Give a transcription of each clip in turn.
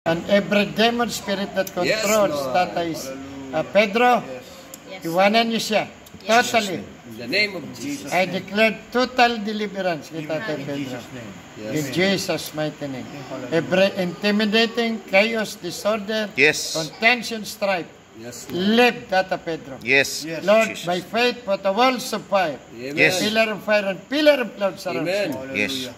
And every demon spirit that controls Tata is Pedro, iwanan niyo siya. Totally. In the name of Jesus. I declare total deliverance kay Tata Pedro. In Jesus' mighty name. Every intimidating, chaos, disorder, contention, strife, leave Tata Pedro. Lord, by faith, put the walls of fire, pillar of fire and pillar of cloud surrounds him.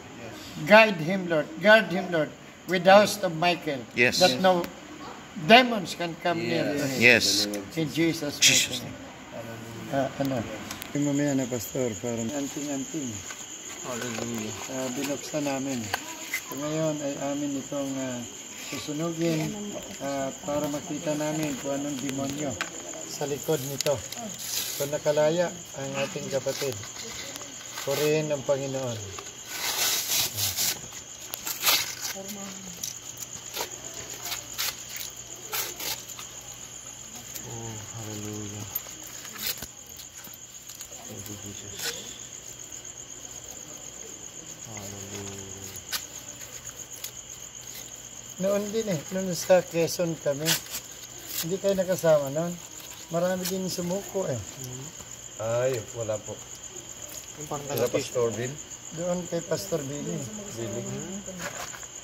Guide him, Lord. Guard him, Lord, with the host of Michael, that no demons can come near to him. In Jesus' mighty name. Ano? Mamaya na, Pastor, parang anting-anting. Hallelujah. Binuksan namin. So ngayon ay amin itong susunugin para makita namin kung anong demonyo sa likod nito. So nakalaya ang ating kapatid. Purihin ng Panginoon. Oh, hallelujah. Thank you, Jesus. Hallelujah. Noon din noon sa Quezon kami. Hindi kayo nakasama noon. Marami din sumuko Ay, wala po. Yung parang Pastor Bill? Doon kay Pastor Billy.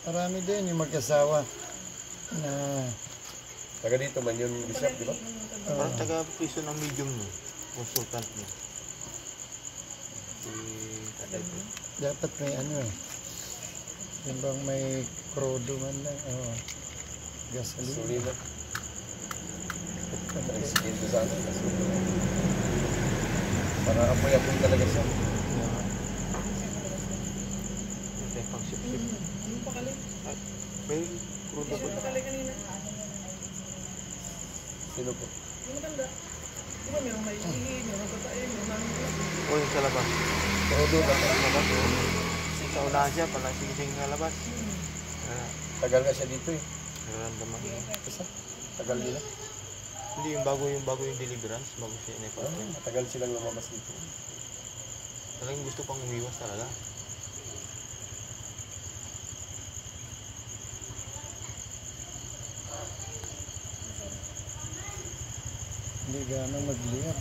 Marami din yung mag-asawa na Taga dito man yung bishop, di ba? Parang taga-piso ng medium mo. Consultant mo. dapat may yung bang may crudo man lang, gasolina. Para apoy-apoy talaga siya. May pang-sip-sip. May crudo po. Sino po? O yung sa labas. Crudo lang. Sa labas o. Sa unahan siya, palasing-sing sa labas. Tagal nga siya dito Nararamdaman niya. Tagal nila. Hindi, yung bago yung deliverance, bago siya inipot. Matagal silang lumabas dito. Talagang gusto pang umiwas talaga. Hindi gano'ng magliyab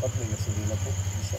May gasolina po. Isa.